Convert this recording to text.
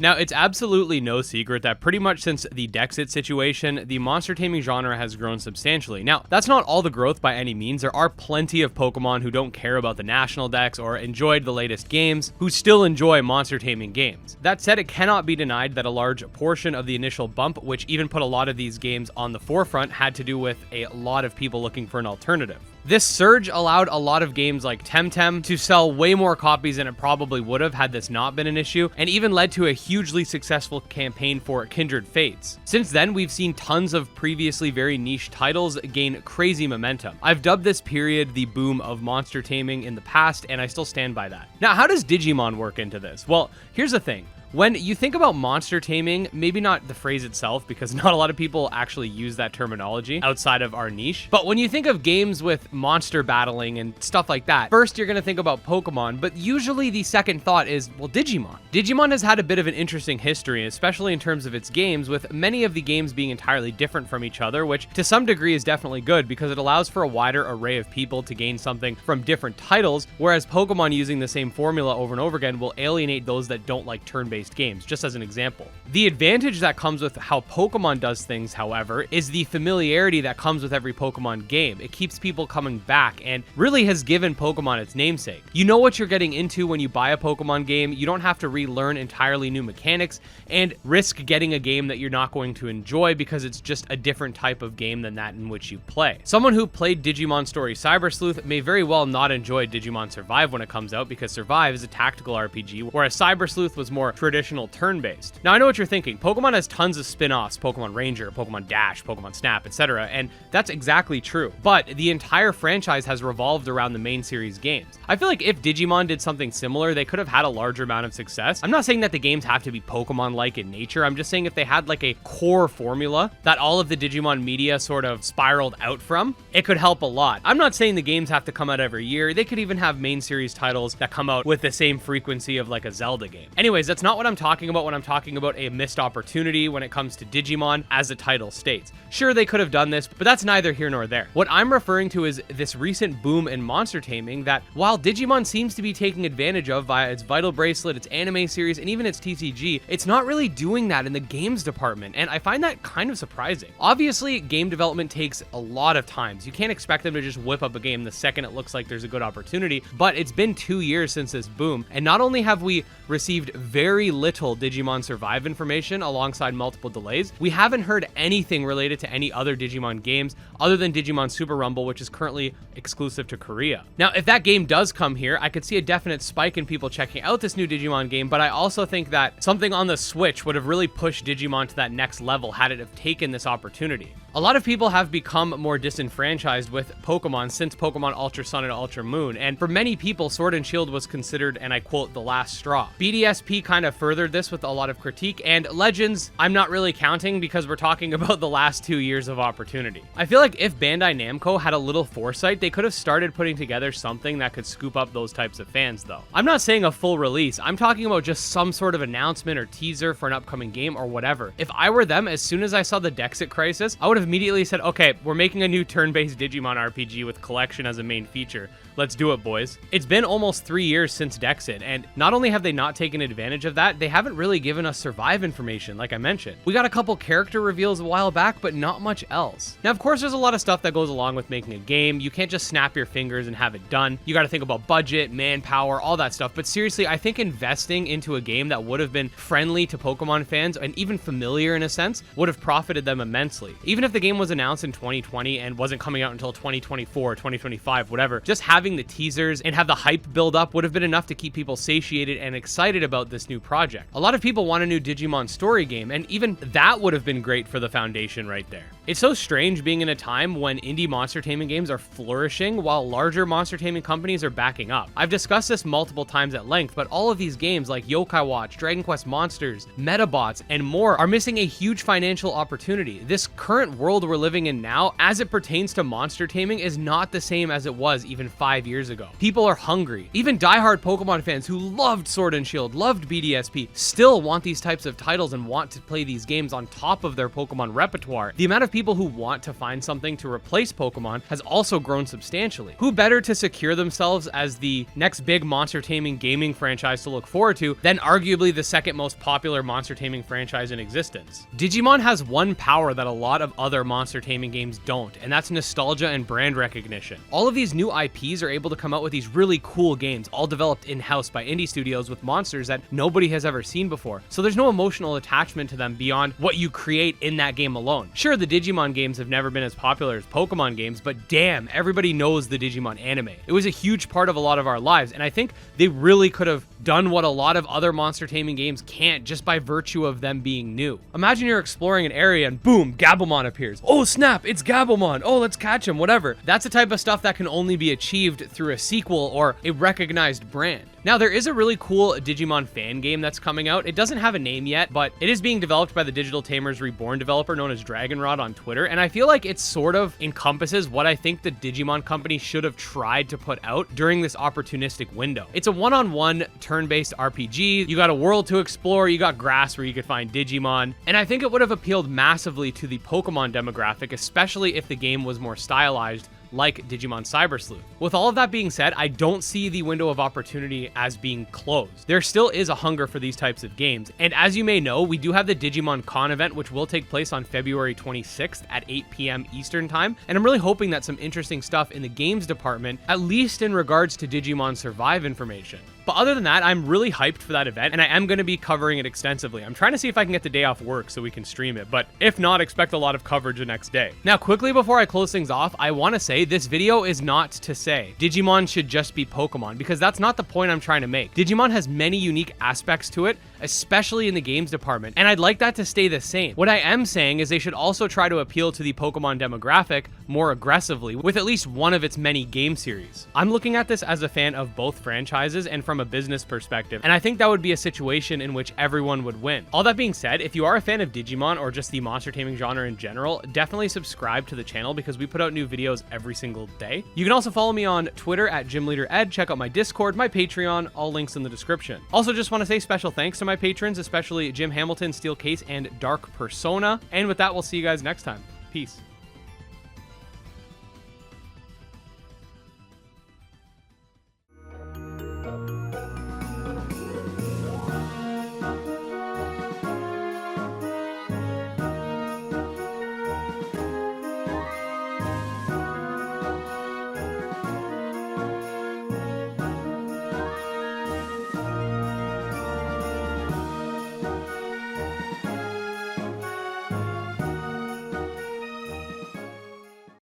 Now, it's absolutely no secret that pretty much since the Dexit situation, the monster taming genre has grown substantially. Now, that's not all the growth by any means. There are plenty of Pokemon who don't care about the national dex or enjoyed the latest games who still enjoy monster taming games. That said, it cannot be denied that a large portion of the initial bump, which even put a lot of these games on the forefront, had to do with a lot of people looking for an alternative. This surge allowed a lot of games like Temtem to sell way more copies than it probably would have had this not been an issue, and even led to a hugely successful campaign for Kindred Fates. Since then, we've seen tons of previously very niche titles gain crazy momentum. I've dubbed this period the boom of monster taming in the past, and I still stand by that. Now, how does Digimon work into this? Well, here's the thing. When you think about monster taming, maybe not the phrase itself, because not a lot of people actually use that terminology outside of our niche, but when you think of games with monster battling and stuff like that, first you're going to think about Pokemon, but usually the second thought is, well, Digimon. Digimon has had a bit of an interesting history, especially in terms of its games, with many of the games being entirely different from each other, which to some degree is definitely good because it allows for a wider array of people to gain something from different titles, whereas Pokemon using the same formula over and over again will alienate those that don't like turn-based games, just as an example. The advantage that comes with how Pokemon does things, however, is the familiarity that comes with every Pokemon game. It keeps people coming back and really has given Pokemon its namesake. You know what you're getting into when you buy a Pokemon game. You don't have to relearn entirely new mechanics and risk getting a game that you're not going to enjoy because it's just a different type of game than that in which you play. Someone who played Digimon Story Cyber Sleuth may very well not enjoy Digimon Survive when it comes out because Survive is a tactical RPG, whereas Cyber Sleuth was more traditional turn-based. Now, I know what you're thinking. Pokemon has tons of spin-offs, Pokemon Ranger, Pokemon Dash, Pokemon Snap, etc., and that's exactly true. But the entire franchise has revolved around the main series games. I feel like if Digimon did something similar, they could have had a larger amount of success. I'm not saying that the games have to be Pokemon-like in nature. I'm just saying if they had like a core formula that all of the Digimon media sort of spiraled out from, it could help a lot. I'm not saying the games have to come out every year. They could even have main series titles that come out with the same frequency of like a Zelda game. Anyways, that's not what I'm talking about when I'm talking about a missed opportunity when it comes to Digimon, as the title states. Sure, they could have done this, but that's neither here nor there. What I'm referring to is this recent boom in monster taming that, while Digimon seems to be taking advantage of via its Vital Bracelet, its anime series, and even its TCG, it's not really doing that in the games department, and I find that kind of surprising. Obviously, game development takes a lot of time. You can't expect them to just whip up a game the second it looks like there's a good opportunity, but it's been 2 years since this boom, and not only have we received very little Digimon Survive information alongside multiple delays, we haven't heard anything related to any other Digimon games other than Digimon Super Rumble, which is currently exclusive to Korea. Now, if that game does come here, I could see a definite spike in people checking out this new Digimon game, but I also think that something on the Switch would have really pushed Digimon to that next level had it have taken this opportunity. A lot of people have become more disenfranchised with Pokemon since Pokemon Ultra Sun and Ultra Moon, and for many people, Sword and Shield was considered, and I quote, the last straw. BDSP kind of furthered this with a lot of critique, and Legends, I'm not really counting because we're talking about the last 2 years of opportunity. I feel like if Bandai Namco had a little foresight, they could have started putting together something that could scoop up those types of fans, though. I'm not saying a full release, I'm talking about just some sort of announcement or teaser for an upcoming game or whatever. If I were them, as soon as I saw the Dexit Crisis, I would have immediately said, okay, we're making a new turn-based Digimon RPG with collection as a main feature. Let's do it, boys. It's been almost 3 years since Dexit, and not only have they not taken advantage of that, they haven't really given us Survive information, like I mentioned. We got a couple character reveals a while back, but not much else. Now, of course, there's a lot of stuff that goes along with making a game. You can't just snap your fingers and have it done. You got to think about budget, manpower, all that stuff. But seriously, I think investing into a game that would have been friendly to Pokemon fans and even familiar in a sense would have profited them immensely. Even if the game was announced in 2020 and wasn't coming out until 2024, 2025, whatever, just having the teasers and have the hype build up would have been enough to keep people satiated and excited about this new project. A lot of people want a new Digimon story game, and even that would have been great for the foundation right there. It's so strange being in a time when indie monster taming games are flourishing while larger monster taming companies are backing up. I've discussed this multiple times at length, but all of these games like Yokai Watch, Dragon Quest Monsters, Metabots, and more are missing a huge financial opportunity. This current world we're living in now, as it pertains to monster taming, is not the same as it was even 5 years ago. People are hungry. Even diehard Pokemon fans who loved Sword and Shield, loved BDSP, TSP still want these types of titles and want to play these games on top of their Pokemon repertoire, the amount of people who want to find something to replace Pokemon has also grown substantially. Who better to secure themselves as the next big monster taming gaming franchise to look forward to than arguably the second most popular monster taming franchise in existence? Digimon has one power that a lot of other monster taming games don't, and that's nostalgia and brand recognition. All of these new IPs are able to come out with these really cool games, all developed in-house by indie studios with monsters that nobody has ever seen before. So there's no emotional attachment to them beyond what you create in that game alone. Sure, the Digimon games have never been as popular as Pokemon games, but damn, everybody knows the Digimon anime. It was a huge part of a lot of our lives, and I think they really could have done what a lot of other monster taming games can't just by virtue of them being new. Imagine you're exploring an area and boom, Gabumon appears. Oh snap, it's Gabumon. Oh, let's catch him, whatever. That's the type of stuff that can only be achieved through a sequel or a recognized brand. Now, there is a really cool Digimon fan game that's coming out. It doesn't have a name yet, but it is being developed by the Digital Tamers Reborn developer known as Dragonrod on Twitter, and I feel like it sort of encompasses what I think the Digimon company should have tried to put out during this opportunistic window. It's a one-on-one turn-based RPG. You got a world to explore, you got grass where you could find Digimon, and I think it would have appealed massively to the Pokemon demographic, especially if the game was more stylized like Digimon Cyber Sleuth. With all of that being said, I don't see the window of opportunity as being closed. There still is a hunger for these types of games, and as you may know, we do have the Digimon Con event, which will take place on February 26th at 8 p.m. Eastern Time, and I'm really hoping that some interesting stuff in the games department, at least in regards to Digimon Survive information. But other than that, I'm really hyped for that event, and I am going to be covering it extensively. I'm trying to see if I can get the day off work so we can stream it, but if not, expect a lot of coverage the next day. Now, quickly before I close things off, I want to say this video is not to say Digimon should just be Pokemon, because that's not the point I'm trying to make. Digimon has many unique aspects to it, especially in the games department, and I'd like that to stay the same. What I am saying is they should also try to appeal to the Pokemon demographic more aggressively with at least one of its many game series. I'm looking at this as a fan of both franchises and from a business perspective, and I think that would be a situation in which everyone would win. All that being said, if you are a fan of Digimon or just the monster taming genre in general, definitely subscribe to the channel because we put out new videos every single day. You can also follow me on Twitter at GymLeaderEd, check out my Discord, my Patreon, all links in the description. Also, just want to say special thanks to my patrons, especially Jim Hamilton, Stealcase, and Dark Persona. And with that, we'll see you guys next time. Peace.